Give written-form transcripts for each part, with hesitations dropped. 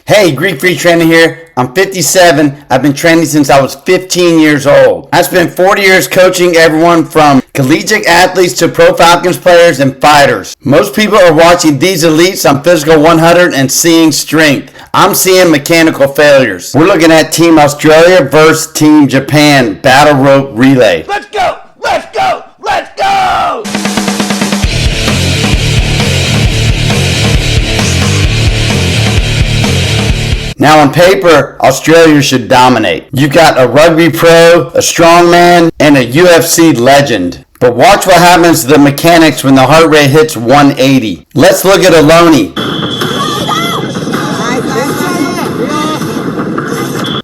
Hey, Greek Free Trainer here. I'm 57. I've been training since I was 15 years old. I spent 40 years coaching everyone from collegiate athletes to pro Falcons players and fighters. Most people are watching these elites on Physical 100 and seeing strength. I'm seeing mechanical failures. We're looking at Team Australia versus Team Japan battle rope relay. Let's go! Let's go! Let's go! Now on paper, Australia should dominate. You've got a rugby pro, a strongman, and a UFC legend. But watch what happens to the mechanics when the heart rate hits 180. Let's look at Aloni.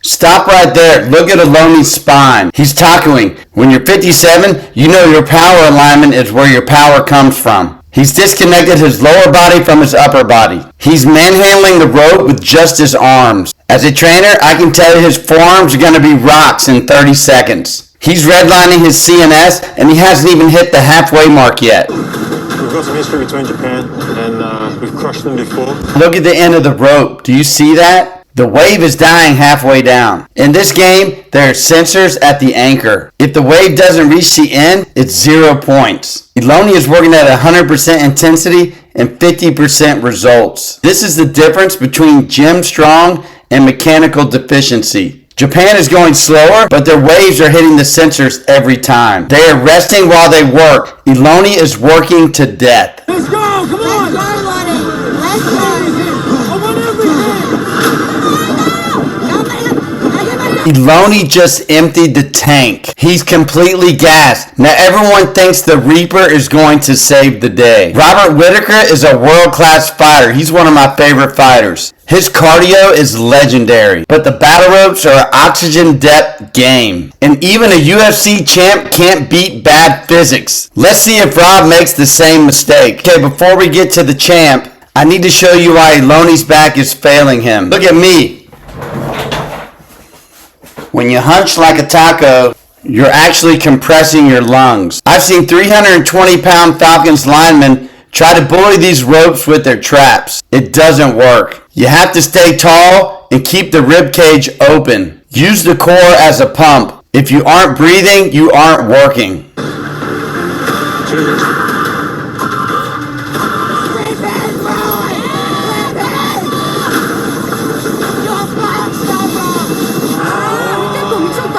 Stop right there. Look at Aloni's spine. He's tacoing. When you're 57, you know your power alignment is where your power comes from. He's disconnected his lower body from his upper body. He's manhandling the rope with just his arms. As a trainer, I can tell you his forearms are going to be rocks in 30 seconds. He's redlining his CNS, and he hasn't even hit the halfway mark yet. We've got some history between Japan, and we've crushed them before. Look at the end of the rope. Do you see that? The wave is dying halfway down. In this game, there are sensors at the anchor. If the wave doesn't reach the end, it's 0 points. Aloni is working at 100% intensity and 50% results. This is the difference between gym strong and mechanical deficiency. Japan is going slower, but their waves are hitting the sensors every time. They are resting while they work. Aloni is working to death. Let's go! Come on! Let's go! Aloni just emptied the tank. He's completely gassed. Now everyone thinks the Reaper is going to save the day. Robert Whittaker is a world-class fighter. He's one of my favorite fighters. His cardio is legendary, but the battle ropes are an oxygen depth game. And even a UFC champ can't beat bad physics. Let's see if Rob makes the same mistake. Okay, before we get to the champ, I need to show you why Aloni's back is failing him. Look at me. When you hunch like a taco, you're actually compressing your lungs. I've seen 320-pound Falcons linemen try to bully these ropes with their traps. It doesn't work. You have to stay tall and keep the rib cage open. Use the core as a pump. If you aren't breathing, you aren't working.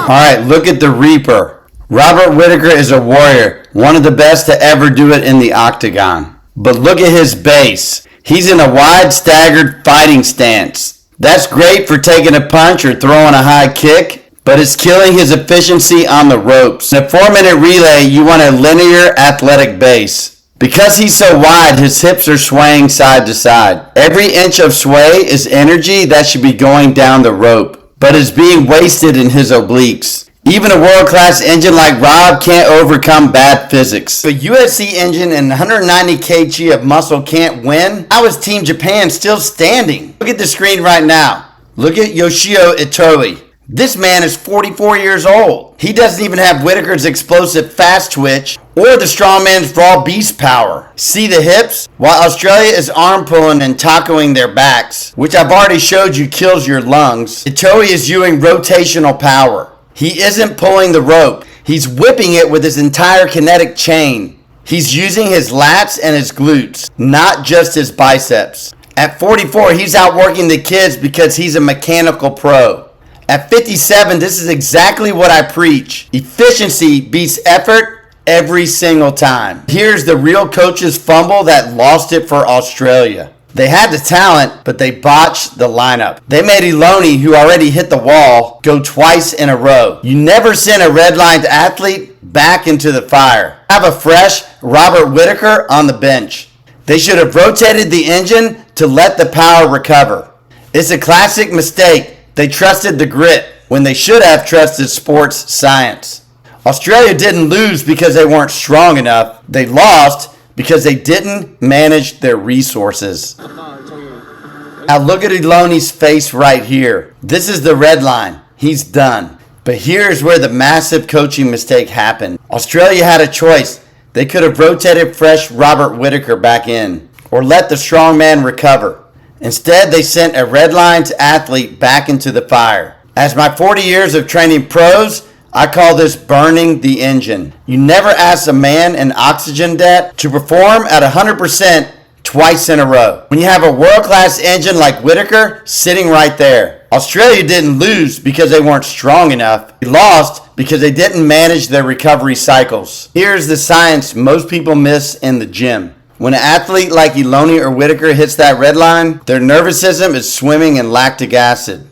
Alright, look at the Reaper. Robert Whittaker is a warrior, one of the best to ever do it in the octagon. But look at his base. He's in a wide staggered fighting stance. That's great for taking a punch or throwing a high kick, but it's killing his efficiency on the ropes. In a 4-minute relay, you want a linear athletic base. Because he's so wide, his hips are swaying side to side. Every inch of sway is energy that should be going down the rope, but is being wasted in his obliques. Even a world-class engine like Rob can't overcome bad physics. If a UFC engine and 190 kg of muscle can't win, how is Team Japan still standing? Look at the screen right now. Look at Yoshio Itoe. This man is 44 years old. He doesn't even have Whittaker's explosive fast twitch or the strongman's raw beast power. See the hips? While Australia is arm pulling and tacoing their backs, which I've already showed you kills your lungs, Itoe is using rotational power. He isn't pulling the rope. He's whipping it with his entire kinetic chain. He's using his lats and his glutes, not just his biceps. At 44, he's outworking the kids because he's a mechanical pro. At 57, this is exactly what I preach. Efficiency beats effort every single time. Here's the real coach's fumble that lost it for Australia. They had the talent, but they botched the lineup. They made Aloni, who already hit the wall, go twice in a row. You never send a red-lined athlete back into the fire. Have a fresh Robert Whittaker on the bench. They should have rotated the engine to let the power recover. It's a classic mistake. They trusted the grit when they should have trusted sports science. Australia didn't lose because they weren't strong enough. They lost because they didn't manage their resources. Now look at Aloni's face right here. This is the red line. He's done. But here's where the massive coaching mistake happened. Australia had a choice. They could have rotated fresh Robert Whittaker back in or let the strong man recover. Instead, they sent a red lines athlete back into the fire. As my 40 years of training pros, I call this burning the engine. You never ask a man in oxygen debt to perform at 100% twice in a row when you have a world-class engine like Whittaker sitting right there. Australia didn't lose because they weren't strong enough. They lost because they didn't manage their recovery cycles. Here's the science most people miss in the gym. When an athlete like Eloni or Whittaker hits that red line, their nervous system is swimming in lactic acid.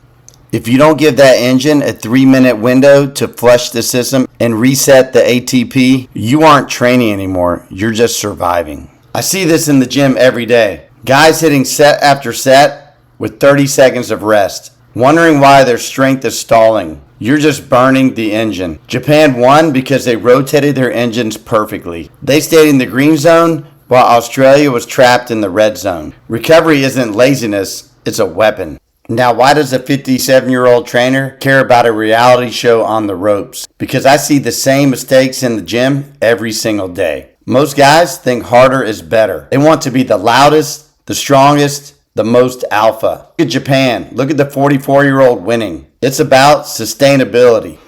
If you don't give that engine a 3-minute window to flush the system and reset the ATP, you aren't training anymore. You're just surviving. I see this in the gym every day. Guys hitting set after set with 30 seconds of rest, wondering why their strength is stalling. You're just burning the engine. Japan won because they rotated their engines perfectly. They stayed in the green zone while Australia was trapped in the red zone. Recovery isn't laziness, it's a weapon. Now, why does a 57-year-old trainer care about a reality show on the ropes? Because I see the same mistakes in the gym every single day. Most guys think harder is better. They want to be the loudest, the strongest, the most alpha. Look at Japan. Look at the 44-year-old winning. It's about sustainability.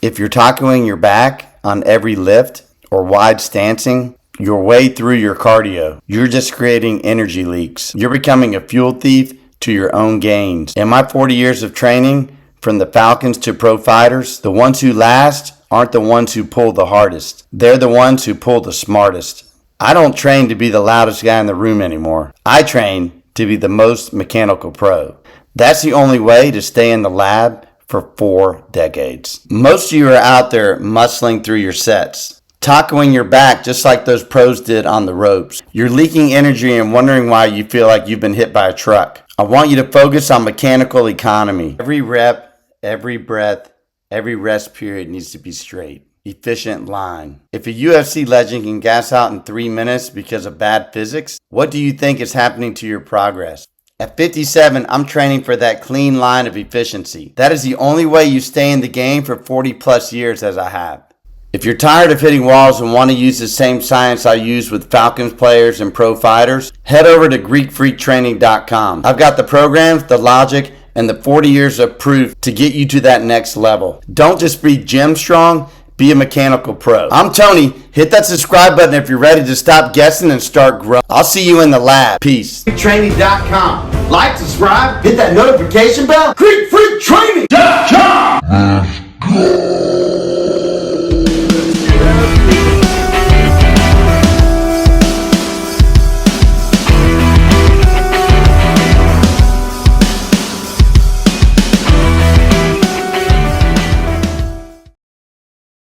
If you're tacoing your back on every lift or wide stancing your way through your cardio, you're just creating energy leaks. You're becoming a fuel thief to your own gains. In my 40 years of training, from the Falcons to pro fighters, the ones who last aren't the ones who pull the hardest. They're the ones who pull the smartest. I don't train to be the loudest guy in the room anymore. I train to be the most mechanical pro. That's the only way to stay in the lab for 4 decades. Most of you are out there muscling through your sets, tacoing your back just like those pros did on the ropes. You're leaking energy and wondering why you feel like you've been hit by a truck. I want you to focus on mechanical economy. Every rep, every breath, every rest period needs to be straight. Efficient line. If a UFC legend can gas out in 3 minutes because of bad physics, what do you think is happening to your progress? At 57, I'm training for that clean line of efficiency. That is the only way you stay in the game for 40 plus years as I have. If you're tired of hitting walls and want to use the same science I use with Falcons players and pro fighters, head over to GreekFreakTraining.com. I've got the programs, the logic, and the 40 years of proof to get you to that next level. Don't just be gym strong, be a mechanical pro. I'm Tony. Hit that subscribe button if you're ready to stop guessing and start growing. I'll see you in the lab. Peace. GreekFreakTraining.com. Like, subscribe, hit that notification bell. GreekFreakTraining.com. Let's go.